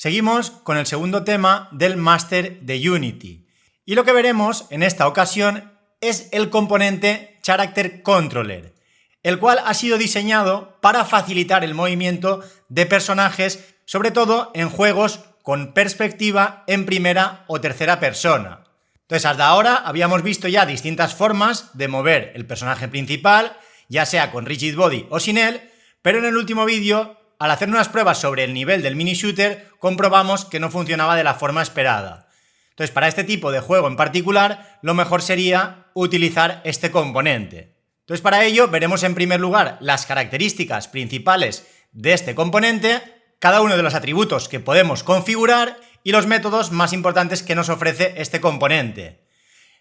Seguimos con el segundo tema del máster de Unity. Y lo que veremos en esta ocasión es el componente Character Controller, el cual ha sido diseñado para facilitar el movimiento de personajes, sobre todo en juegos con perspectiva en primera o tercera persona. Entonces, hasta ahora habíamos visto ya distintas formas de mover el personaje principal, ya sea con Rigid Body o sin él, pero en el último vídeo, al hacer unas pruebas sobre el nivel del mini shooter, comprobamos que no funcionaba de la forma esperada. Entonces, para este tipo de juego en particular, lo mejor sería utilizar este componente. Entonces, para ello veremos en primer lugar las características principales de este componente, cada uno de los atributos que podemos configurar y los métodos más importantes que nos ofrece este componente.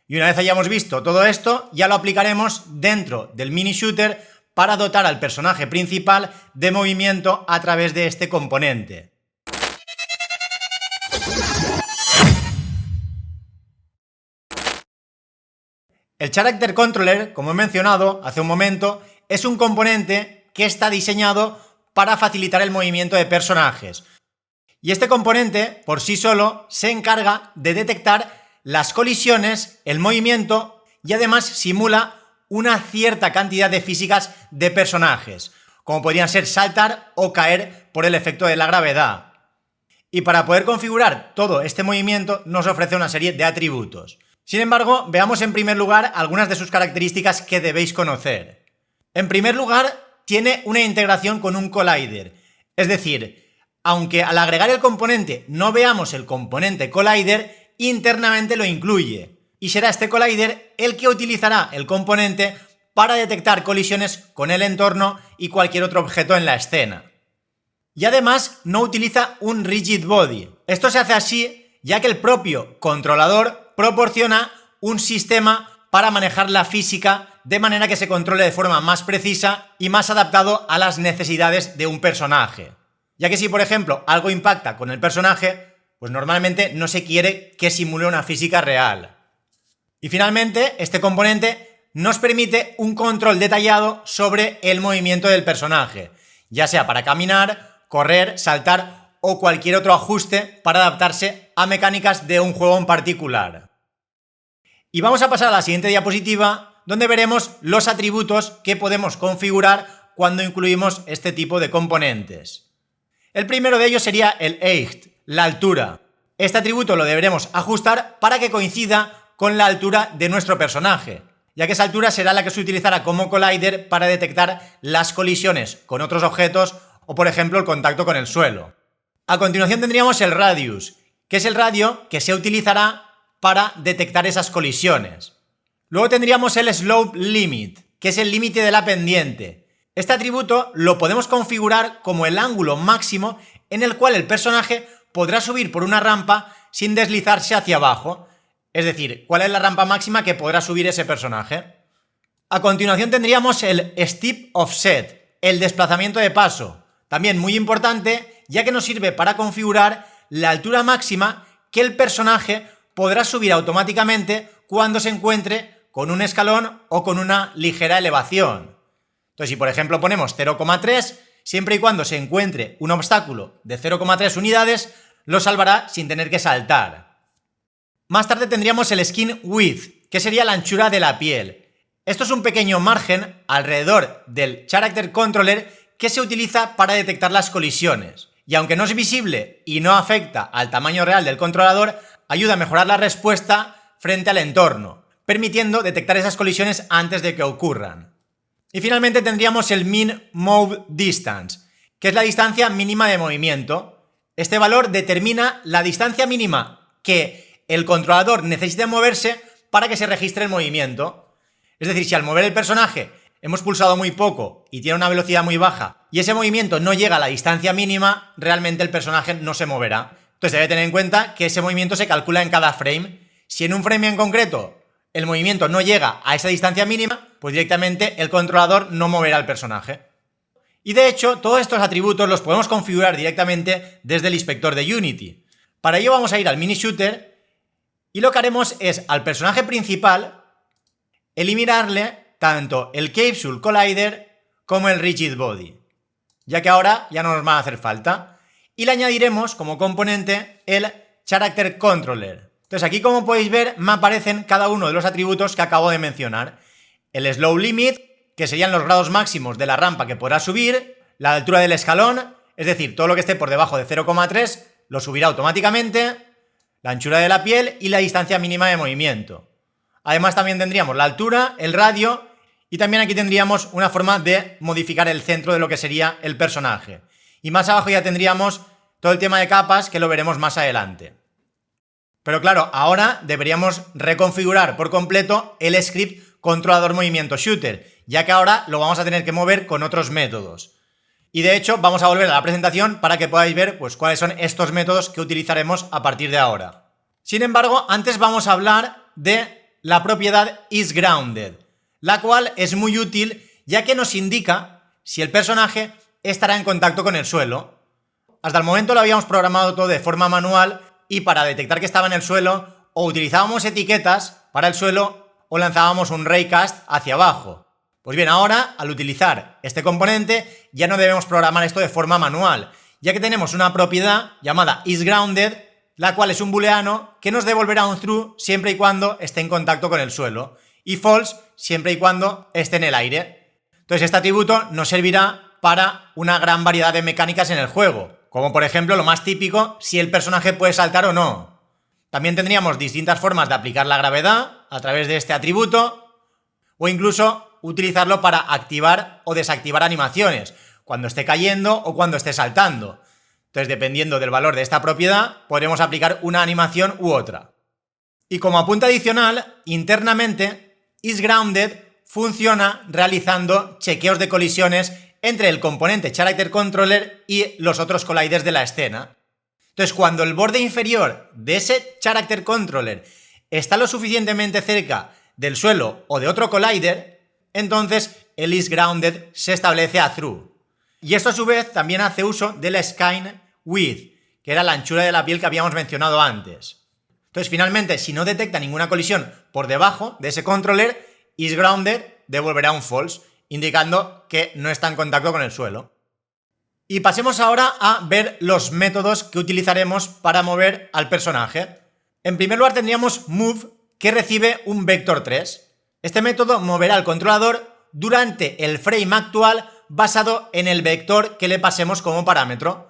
Y una vez hayamos visto todo esto, ya lo aplicaremos dentro del mini shooter para dotar al personaje principal de movimiento a través de este componente. El Character Controller, como he mencionado hace un momento, es un componente que está diseñado para facilitar el movimiento de personajes. Y este componente, por sí solo, se encarga de detectar las colisiones, el movimiento y además simula una cierta cantidad de físicas de personajes, como podrían ser saltar o caer por el efecto de la gravedad. Y para poder configurar todo este movimiento nos ofrece una serie de atributos. Sin embargo, veamos en primer lugar algunas de sus características que debéis conocer. En primer lugar, tiene una integración con un collider, es decir, aunque al agregar el componente no veamos el componente collider, internamente lo incluye. Y será este collider el que utilizará el componente para detectar colisiones con el entorno y cualquier otro objeto en la escena. Y además no utiliza un rigid body. Esto se hace así ya que el propio controlador proporciona un sistema para manejar la física de manera que se controle de forma más precisa y más adaptado a las necesidades de un personaje. Ya que si, por ejemplo, algo impacta con el personaje, pues normalmente no se quiere que simule una física real. Y finalmente, este componente nos permite un control detallado sobre el movimiento del personaje, ya sea para caminar, correr, saltar o cualquier otro ajuste para adaptarse a mecánicas de un juego en particular. Y vamos a pasar a la siguiente diapositiva, donde veremos los atributos que podemos configurar cuando incluimos este tipo de componentes. El primero de ellos sería el height, la altura. Este atributo lo deberemos ajustar para que coincida con la altura de nuestro personaje, ya que esa altura será la que se utilizará como collider para detectar las colisiones con otros objetos o, por ejemplo, el contacto con el suelo. A continuación tendríamos el radius, que es el radio que se utilizará para detectar esas colisiones. Luego tendríamos el slope limit, que es el límite de la pendiente. Este atributo lo podemos configurar como el ángulo máximo en el cual el personaje podrá subir por una rampa sin deslizarse hacia abajo. Es decir, ¿cuál es la rampa máxima que podrá subir ese personaje? A continuación tendríamos el Step Offset, el desplazamiento de paso. También muy importante, ya que nos sirve para configurar la altura máxima que el personaje podrá subir automáticamente cuando se encuentre con un escalón o con una ligera elevación. Entonces, si por ejemplo ponemos 0,3, siempre y cuando se encuentre un obstáculo de 0,3 unidades, lo salvará sin tener que saltar. Más tarde tendríamos el Skin Width, que sería la anchura de la piel. Esto es un pequeño margen alrededor del Character Controller que se utiliza para detectar las colisiones. Y aunque no es visible y no afecta al tamaño real del controlador, ayuda a mejorar la respuesta frente al entorno, permitiendo detectar esas colisiones antes de que ocurran. Y finalmente tendríamos el Min Move Distance, que es la distancia mínima de movimiento. Este valor determina la distancia mínima que el controlador necesita moverse para que se registre el movimiento. Es decir, si al mover el personaje hemos pulsado muy poco y tiene una velocidad muy baja y ese movimiento no llega a la distancia mínima, realmente el personaje no se moverá. Entonces debe tener en cuenta que ese movimiento se calcula en cada frame. Si en un frame en concreto el movimiento no llega a esa distancia mínima, pues directamente el controlador no moverá al personaje. Y de hecho, todos estos atributos los podemos configurar directamente desde el inspector de Unity. Para ello vamos a ir al mini shooter y lo que haremos es al personaje principal eliminarle tanto el Capsule Collider como el Rigid Body, ya que ahora ya no nos van a hacer falta. y le añadiremos como componente el Character Controller. Entonces aquí, como podéis ver, me aparecen cada uno de los atributos que acabo de mencionar. El Slow Limit, que serían los grados máximos de la rampa que podrá subir, la altura del escalón, es decir, todo lo que esté por debajo de 0,3 lo subirá automáticamente, la anchura de la piel y la distancia mínima de movimiento. Además también tendríamos la altura, el radio y también aquí tendríamos una forma de modificar el centro de lo que sería el personaje. Y más abajo ya tendríamos todo el tema de capas, que lo veremos más adelante. Pero claro, ahora deberíamos reconfigurar por completo el script controlador movimiento shooter, ya que ahora lo vamos a tener que mover con otros métodos. Y de hecho vamos a volver a la presentación para que podáis ver pues cuáles son estos métodos que utilizaremos a partir de ahora. Sin embargo, antes vamos a hablar de la propiedad isGrounded, la cual es muy útil ya que nos indica si el personaje estará en contacto con el suelo. Hasta el momento lo habíamos programado todo de forma manual y para detectar que estaba en el suelo o utilizábamos etiquetas para el suelo o lanzábamos un raycast hacia abajo. Pues bien, ahora al utilizar este componente ya no debemos programar esto de forma manual, ya que tenemos una propiedad llamada isGrounded, la cual es un booleano que nos devolverá un true siempre y cuando esté en contacto con el suelo y false siempre y cuando esté en el aire. Entonces este atributo nos servirá para una gran variedad de mecánicas en el juego, como por ejemplo lo más típico, si el personaje puede saltar o no. También tendríamos distintas formas de aplicar la gravedad a través de este atributo o incluso utilizarlo para activar o desactivar animaciones, cuando esté cayendo o cuando esté saltando. Entonces, dependiendo del valor de esta propiedad, podremos aplicar una animación u otra. Y como apunte adicional, internamente, isGrounded funciona realizando chequeos de colisiones entre el componente Character Controller y los otros colliders de la escena. Entonces, cuando el borde inferior de ese Character Controller está lo suficientemente cerca del suelo o de otro collider, entonces el isGrounded se establece a true. Y esto a su vez también hace uso del skin width, que era la anchura de la piel que habíamos mencionado antes. Entonces, finalmente, si no detecta ninguna colisión por debajo de ese controller, isGrounded devolverá un false, indicando que no está en contacto con el suelo. Y pasemos ahora a ver los métodos que utilizaremos para mover al personaje. En primer lugar tendríamos move, que recibe un vector 3. Este método moverá al controlador durante el frame actual basado en el vector que le pasemos como parámetro.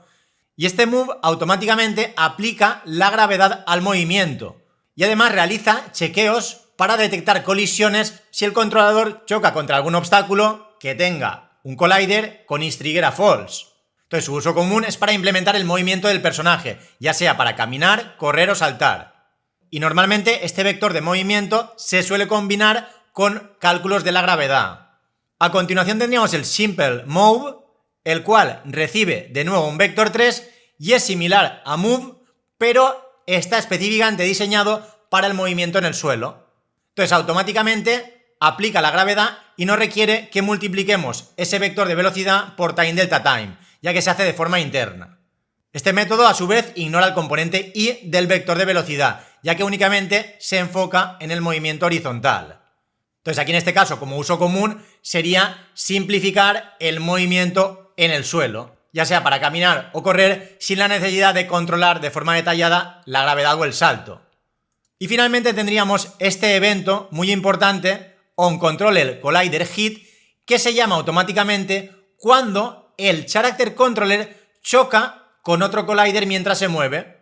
Y este move automáticamente aplica la gravedad al movimiento y además realiza chequeos para detectar colisiones si el controlador choca contra algún obstáculo que tenga un collider con isTrigger a false. Entonces su uso común es para implementar el movimiento del personaje, ya sea para caminar, correr o saltar. Y normalmente este vector de movimiento se suele combinar con cálculos de la gravedad. A continuación tendríamos el Simple Move, el cual recibe de nuevo un vector 3 y es similar a Move, pero está específicamente diseñado para el movimiento en el suelo. Entonces automáticamente aplica la gravedad y no requiere que multipliquemos ese vector de velocidad por time delta time, ya que se hace de forma interna. Este método a su vez ignora el componente y del vector de velocidad, ya que únicamente se enfoca en el movimiento horizontal. Entonces aquí en este caso, como uso común, sería simplificar el movimiento en el suelo, ya sea para caminar o correr sin la necesidad de controlar de forma detallada la gravedad o el salto. Y finalmente tendríamos este evento muy importante, onController Collider Hit, que se llama automáticamente cuando el Character Controller choca con otro collider mientras se mueve.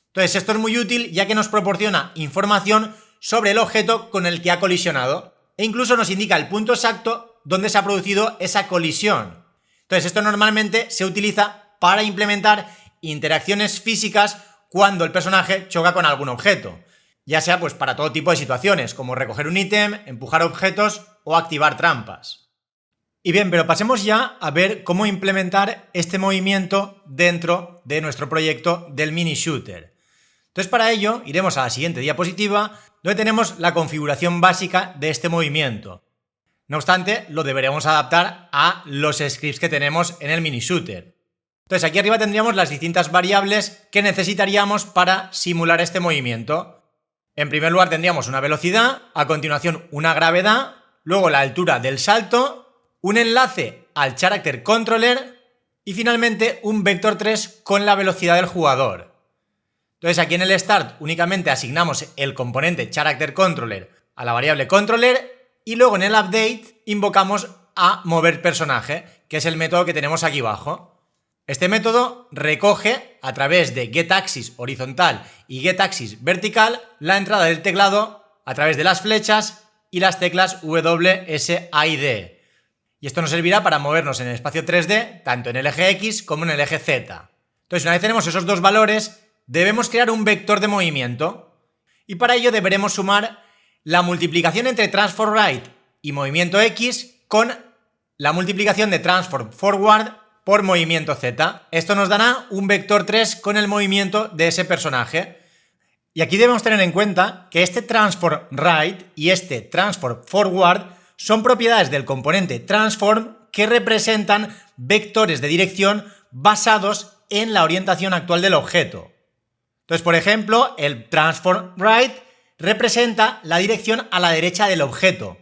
Entonces esto es muy útil ya que nos proporciona información sobre el objeto con el que ha colisionado e incluso nos indica el punto exacto donde se ha producido esa colisión. Entonces esto normalmente se utiliza para implementar interacciones físicas cuando el personaje choca con algún objeto, ya sea pues para todo tipo de situaciones, como recoger un ítem, empujar objetos o activar trampas. Y bien, pero pasemos ya a ver cómo implementar este movimiento dentro de nuestro proyecto del mini shooter. Entonces para ello iremos a la siguiente diapositiva, donde tenemos la configuración básica de este movimiento. No obstante, lo deberemos adaptar a los scripts que tenemos en el mini shooter. Entonces aquí arriba tendríamos las distintas variables que necesitaríamos para simular este movimiento. En primer lugar tendríamos una velocidad, a continuación una gravedad, luego la altura del salto, un enlace al Character Controller Y finalmente un vector 3 con la velocidad del jugador. Entonces aquí en el start únicamente asignamos el componente charActorController a la variable controller y luego en el update invocamos a moverPersonaje, que es el método que tenemos aquí abajo. Este método recoge a través de getAxis horizontal y getAxis vertical la entrada del teclado a través de las flechas y las teclas W, S, A y D. Y esto nos servirá para movernos en el espacio 3D, tanto en el eje X como en el eje Z. Entonces, una vez tenemos esos dos valores, debemos crear un vector de movimiento. Y para ello deberemos sumar la multiplicación entre transform right y movimiento X con la multiplicación de transform forward por movimiento Z. Esto nos dará un vector 3 con el movimiento de ese personaje. Y aquí debemos tener en cuenta que este transform right y este transform forward son propiedades del componente transform que representan vectores de dirección basados en la orientación actual del objeto. Entonces, por ejemplo, el transform right representa la dirección a la derecha del objeto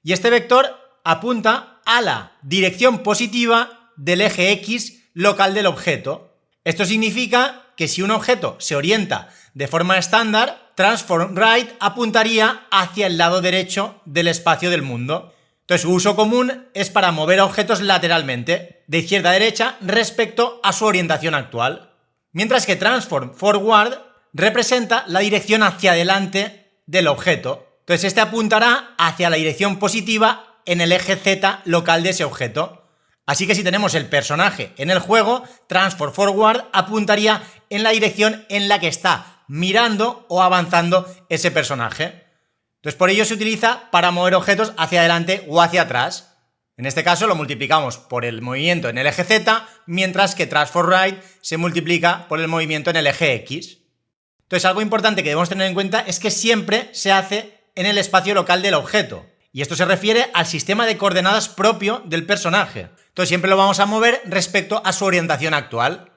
y este vector apunta a la dirección positiva del eje X local del objeto. Esto significa que si un objeto se orienta de forma estándar, transform right apuntaría hacia el lado derecho del espacio del mundo. Entonces, su uso común es para mover objetos lateralmente, de izquierda a derecha, respecto a su orientación actual. Mientras que transform forward representa la dirección hacia adelante del objeto. Entonces, este apuntará hacia la dirección positiva en el eje Z local de ese objeto. Así que si tenemos el personaje en el juego, transform forward apuntaría en la dirección en la que está mirando o avanzando ese personaje. Entonces, por ello se utiliza para mover objetos hacia adelante o hacia atrás. En este caso lo multiplicamos por el movimiento en el eje Z, mientras que transform right se multiplica por el movimiento en el eje X. Entonces, algo importante que debemos tener en cuenta es que siempre se hace en el espacio local del objeto. Y esto se refiere al sistema de coordenadas propio del personaje. Entonces, siempre lo vamos a mover respecto a su orientación actual.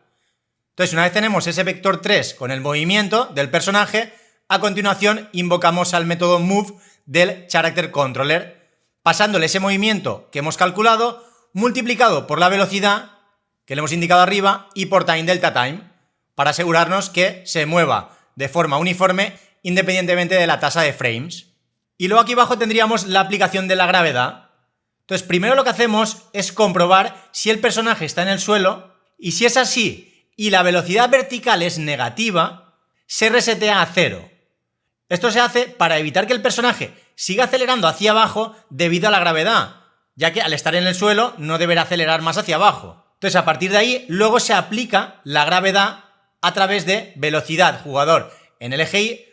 Entonces, una vez tenemos ese vector 3 con el movimiento del personaje, a continuación invocamos al método move del charActorController, pasándole ese movimiento que hemos calculado multiplicado por la velocidad que le hemos indicado arriba y por time delta time, para asegurarnos que se mueva de forma uniforme independientemente de la tasa de frames. Y luego aquí abajo tendríamos la aplicación de la gravedad. Entonces, primero lo que hacemos es comprobar si el personaje está en el suelo y si es así y la velocidad vertical es negativa, se resetea a 0. Esto se hace para evitar que el personaje siga acelerando hacia abajo debido a la gravedad, ya que al estar en el suelo no deberá acelerar más hacia abajo. Entonces, a partir de ahí, luego se aplica la gravedad a través de velocidad jugador en el eje Y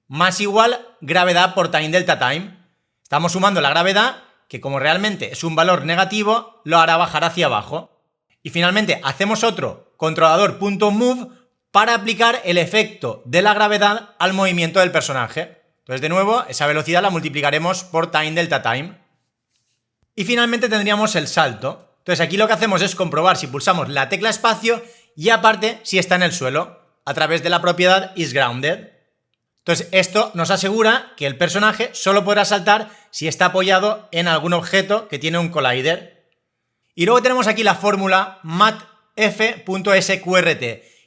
más igual gravedad por time delta time. Estamos sumando la gravedad, que como realmente es un valor negativo, lo hará bajar hacia abajo. Y finalmente hacemos otro controlador.move para aplicar el efecto de la gravedad al movimiento del personaje. Entonces, de nuevo, esa velocidad la multiplicaremos por time delta time. Y finalmente tendríamos el salto. Entonces, aquí lo que hacemos es comprobar si pulsamos la tecla espacio y aparte si está en el suelo, a través de la propiedad isGrounded. Entonces, esto nos asegura que el personaje solo podrá saltar si está apoyado en algún objeto que tiene un collider. Y luego tenemos aquí la fórmula matf.sqrt,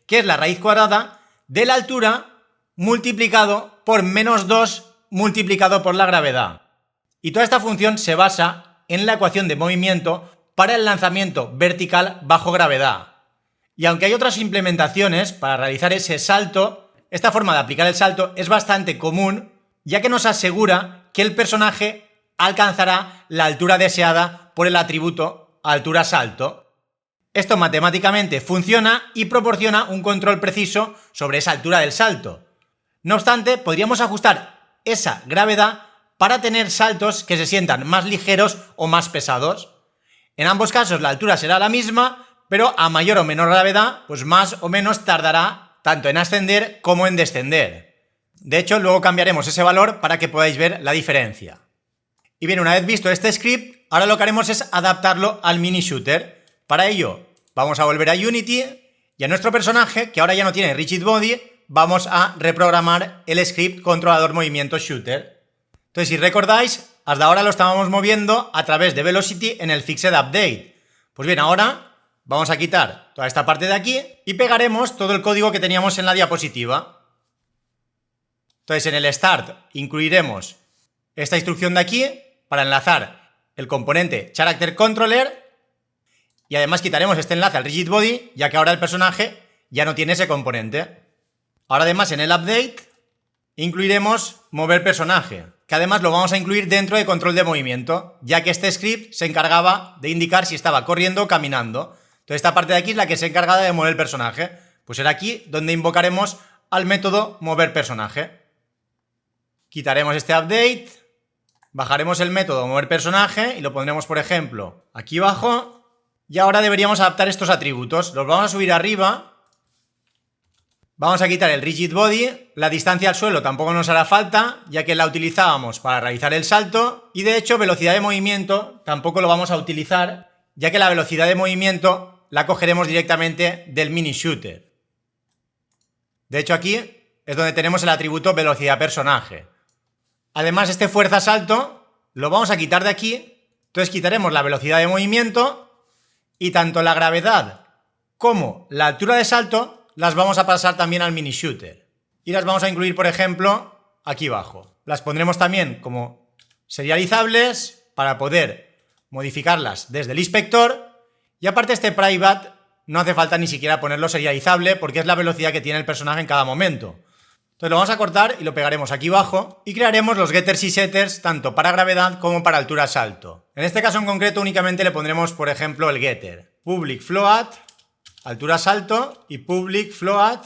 que es la raíz cuadrada de la altura multiplicado por -2 multiplicado por la gravedad. Y toda esta función se basa en la ecuación de movimiento para el lanzamiento vertical bajo gravedad. Y aunque hay otras implementaciones para realizar ese salto, esta forma de aplicar el salto es bastante común, ya que nos asegura que el personaje alcanzará la altura deseada por el atributo altura salto. Esto matemáticamente funciona y proporciona un control preciso sobre esa altura del salto. No obstante, podríamos ajustar esa gravedad para tener saltos que se sientan más ligeros o más pesados. En ambos casos la altura será la misma, pero a mayor o menor gravedad, pues más o menos tardará tanto en ascender como en descender. De hecho, luego cambiaremos ese valor para que podáis ver la diferencia. Y bien, una vez visto este script, ahora lo que haremos es adaptarlo al mini shooter. Para ello, vamos a volver a Unity y a nuestro personaje, que ahora ya no tiene rigid body, vamos a reprogramar el script controlador movimiento shooter. Entonces, si recordáis, hasta ahora lo estábamos moviendo a través de velocity en el fixed update. Pues bien, ahora vamos a quitar toda esta parte de aquí y pegaremos todo el código que teníamos en la diapositiva. Entonces en el start incluiremos esta instrucción de aquí para enlazar el componente character controller y además quitaremos este enlace al rigid body, ya que ahora el personaje ya no tiene ese componente. Ahora además en el update incluiremos mover personaje, que además lo vamos a incluir dentro de control de movimiento, ya que este script se encargaba de indicar si estaba corriendo o caminando. Entonces esta parte de aquí es la que se encarga de mover el personaje. Pues será aquí donde invocaremos al método mover personaje. Quitaremos este update, bajaremos el método mover personaje y lo pondremos, por ejemplo, aquí abajo. Y ahora deberíamos adaptar estos atributos. Los vamos a subir arriba. Vamos a quitar el rigid body, la distancia al suelo tampoco nos hará falta, ya que la utilizábamos para realizar el salto, y de hecho velocidad de movimiento tampoco lo vamos a utilizar, ya que la velocidad de movimiento la cogeremos directamente del mini shooter. De hecho aquí es donde tenemos el atributo velocidad personaje. Además este fuerza salto lo vamos a quitar de aquí, entonces quitaremos la velocidad de movimiento y tanto la gravedad como la altura de salto las vamos a pasar también al mini shooter y las vamos a incluir, por ejemplo, aquí abajo. Las pondremos también como serializables para poder modificarlas desde el inspector, y aparte este private no hace falta ni siquiera ponerlo serializable porque es la velocidad que tiene el personaje en cada momento. Entonces lo vamos a cortar y lo pegaremos aquí abajo y crearemos los getters y setters tanto para gravedad como para altura salto. En este caso en concreto únicamente le pondremos, por ejemplo, el getter public float altura salto y public float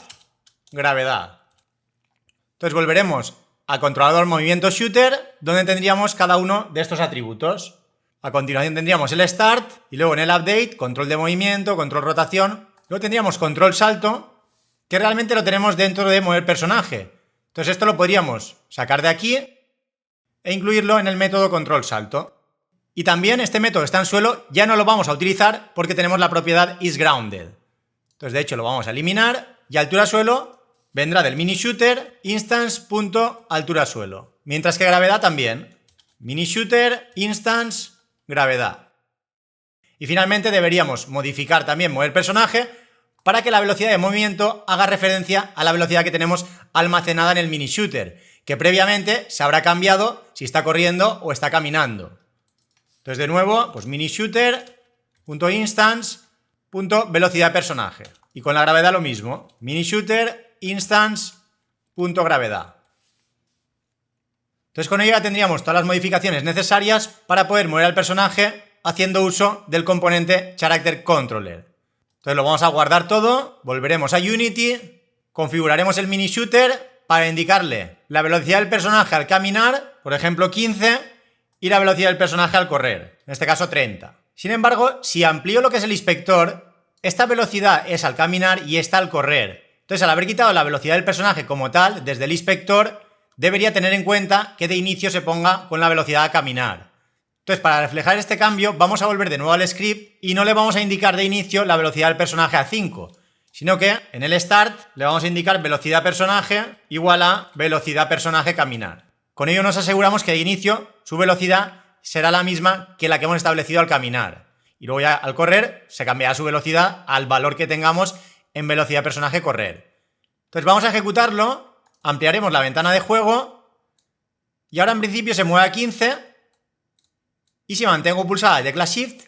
gravedad. Entonces volveremos al controlador movimiento shooter, donde tendríamos cada uno de estos atributos. A continuación tendríamos el start y luego en el update control de movimiento, control rotación. Luego tendríamos control salto, que realmente lo tenemos dentro de mover personaje. Entonces esto lo podríamos sacar de aquí e incluirlo en el método control salto. Y también este método está en suelo, ya no lo vamos a utilizar porque tenemos la propiedad isGrounded. Entonces de hecho lo vamos a eliminar y altura suelo vendrá del mini shooter instance.altura suelo. Mientras que gravedad también. Mini shooter instance gravedad. Y finalmente deberíamos modificar también mover personaje para que la velocidad de movimiento haga referencia a la velocidad que tenemos almacenada en el mini shooter, que previamente se habrá cambiado si está corriendo o está caminando. Entonces de nuevo, pues mini shooter.instance.velocidad personaje. Y con la gravedad lo mismo. Mini shooter instance.gravedad. Entonces con ello ya tendríamos todas las modificaciones necesarias para poder mover al personaje haciendo uso del componente character controller. Entonces lo vamos a guardar todo, volveremos a Unity, configuraremos el mini shooter para indicarle la velocidad del personaje al caminar, por ejemplo 15, y la velocidad del personaje al correr, en este caso 30. Sin embargo, si amplío lo que es el inspector, esta velocidad es al caminar y esta al correr. Entonces, al haber quitado la velocidad del personaje como tal, desde el inspector, debería tener en cuenta que de inicio se ponga con la velocidad a caminar. Entonces, para reflejar este cambio, vamos a volver de nuevo al script y no le vamos a indicar de inicio la velocidad del personaje a 5, sino que en el start le vamos a indicar velocidad personaje igual a velocidad personaje caminar. Con ello nos aseguramos que de inicio su velocidad será la misma que la que hemos establecido al caminar. Y luego ya al correr se cambiará su velocidad al valor que tengamos en velocidad personaje correr. Entonces vamos a ejecutarlo, ampliaremos la ventana de juego y ahora en principio se mueve a 15 y si mantengo pulsada la tecla Shift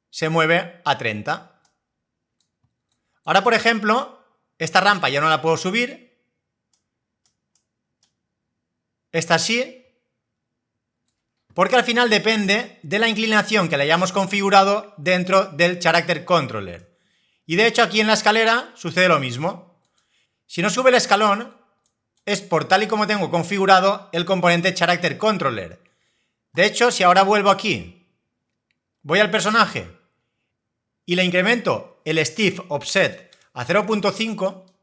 se mueve a 30. Ahora, por ejemplo, esta rampa ya no la puedo subir. Esta sí, porque al final depende de la inclinación que le hayamos configurado dentro del character controller. Y de hecho aquí en la escalera sucede lo mismo. Si no sube el escalón es por tal y como tengo configurado el componente character controller. De hecho, si ahora vuelvo aquí, voy al personaje y le incremento el Stiff Offset a 0.5,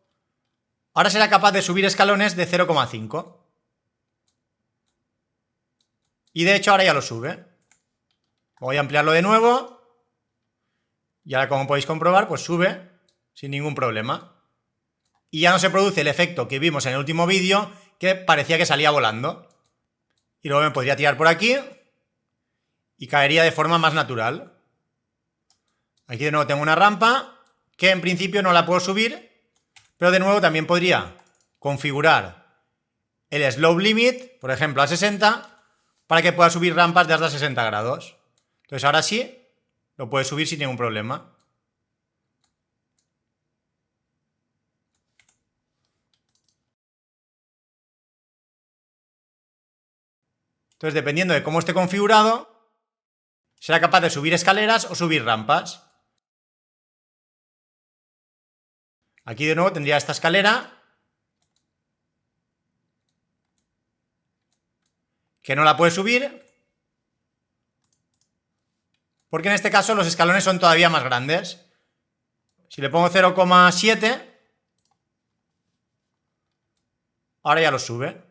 ahora será capaz de subir escalones de 0,5. Y de hecho ahora ya lo sube. Voy a ampliarlo de nuevo. Y ahora, como podéis comprobar, pues sube sin ningún problema. Y ya no se produce el efecto que vimos en el último vídeo, que parecía que salía volando. Y luego me podría tirar por aquí y caería de forma más natural. Aquí de nuevo tengo una rampa que en principio no la puedo subir, pero de nuevo también podría configurar el slope limit, por ejemplo a 60, para que pueda subir rampas de hasta 60 grados. Entonces ahora sí, lo puede subir sin ningún problema. Entonces, dependiendo de cómo esté configurado, será capaz de subir escaleras o subir rampas. Aquí de nuevo tendría esta escalera, que no la puede subir, porque en este caso los escalones son todavía más grandes. Si le pongo 0,7, ahora ya los sube.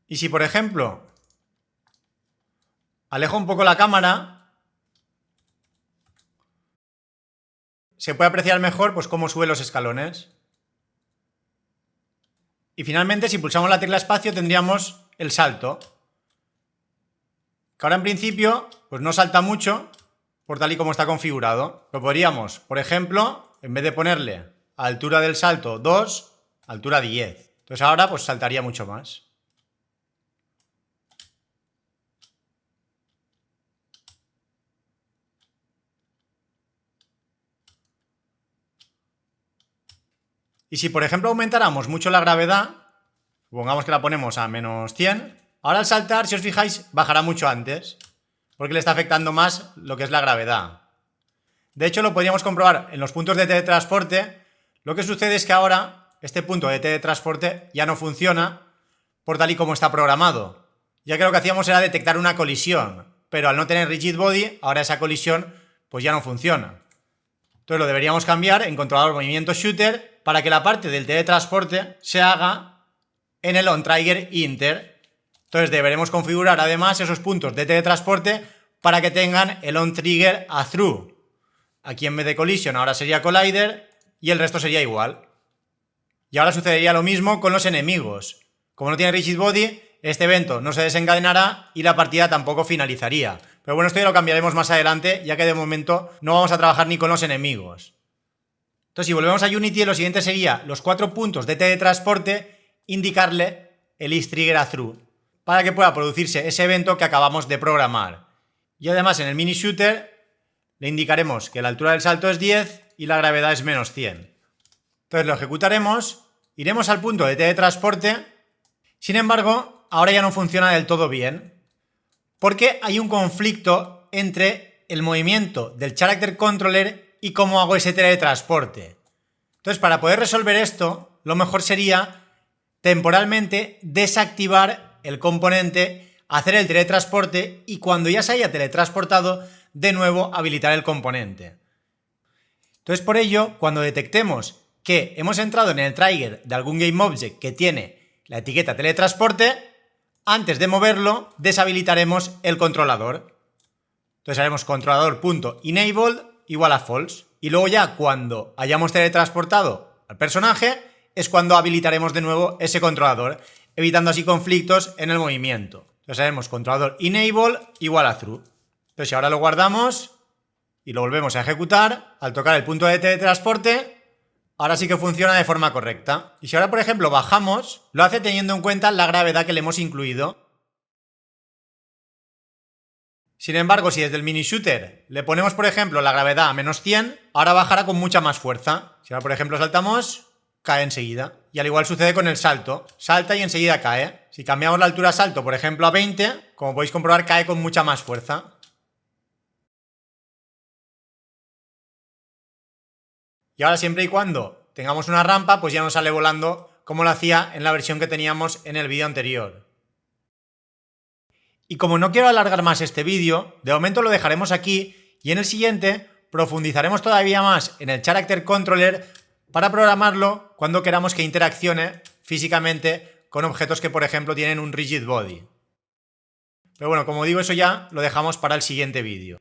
Y si, por ejemplo, alejo un poco la cámara, se puede apreciar mejor pues cómo sube los escalones. Y finalmente, si pulsamos la tecla espacio, tendríamos el salto, que ahora en principio pues no salta mucho por tal y como está configurado. Lo podríamos, por ejemplo, en vez de ponerle a altura del salto 2, altura 10. Entonces ahora pues saltaría mucho más. Y si por ejemplo aumentáramos mucho la gravedad, supongamos que la ponemos a menos 100, ahora al saltar, si os fijáis, bajará mucho antes, porque le está afectando más lo que es la gravedad. De hecho, lo podríamos comprobar en los puntos de teletransporte. Lo que sucede es que ahora este punto de teletransporte ya no funciona por tal y como está programado, ya que lo que hacíamos era detectar una colisión, pero al no tener rigid body, ahora esa colisión pues ya no funciona. Entonces lo deberíamos cambiar en controlador movimiento shooter para que la parte del teletransporte se haga en el onTrigger inter. Entonces deberemos configurar además esos puntos de teletransporte para que tengan el onTrigger a through. Aquí en vez de collision ahora sería collider y el resto sería igual. Y ahora sucedería lo mismo con los enemigos. Como no tiene rigid body, este evento no se desencadenará y la partida tampoco finalizaría. Pero bueno, esto ya lo cambiaremos más adelante, ya que de momento no vamos a trabajar ni con los enemigos. Entonces, si volvemos a Unity, lo siguiente sería los 4 puntos de teletransporte, indicarle el isTrigger a through, para que pueda producirse ese evento que acabamos de programar. Y además en el mini shooter le indicaremos que la altura del salto es 10 y la gravedad es menos 100. Entonces lo ejecutaremos, iremos al punto de teletransporte. Sin embargo, ahora ya no funciona del todo bien, porque hay un conflicto entre el movimiento del Character Controller y cómo hago ese teletransporte. Entonces, para poder resolver esto, lo mejor sería temporalmente desactivar el componente, hacer el teletransporte y cuando ya se haya teletransportado, de nuevo habilitar el componente. Entonces, por ello, cuando detectemos que hemos entrado en el trigger de algún GameObject que tiene la etiqueta teletransporte, antes de moverlo, deshabilitaremos el controlador. Entonces haremos controlador.enabled igual a false. Y luego ya cuando hayamos teletransportado al personaje, es cuando habilitaremos de nuevo ese controlador, evitando así conflictos en el movimiento. Entonces haremos controlador.enable igual a true. Entonces si ahora lo guardamos y lo volvemos a ejecutar, al tocar el punto de teletransporte, ahora sí que funciona de forma correcta. Y si ahora, por ejemplo, bajamos, lo hace teniendo en cuenta la gravedad que le hemos incluido. Sin embargo, si desde el mini shooter le ponemos, por ejemplo, la gravedad a menos 100, ahora bajará con mucha más fuerza. Si ahora, por ejemplo, saltamos, cae enseguida. Y al igual sucede con el salto. Salta y enseguida cae. Si cambiamos la altura salto, por ejemplo, a 20, como podéis comprobar, cae con mucha más fuerza. Y ahora, siempre y cuando tengamos una rampa, pues ya nos sale volando como lo hacía en la versión que teníamos en el vídeo anterior. Y como no quiero alargar más este vídeo, de momento lo dejaremos aquí y en el siguiente profundizaremos todavía más en el Character Controller para programarlo cuando queramos que interaccione físicamente con objetos que, por ejemplo, tienen un rigid body. Pero bueno, como digo, eso ya lo dejamos para el siguiente vídeo.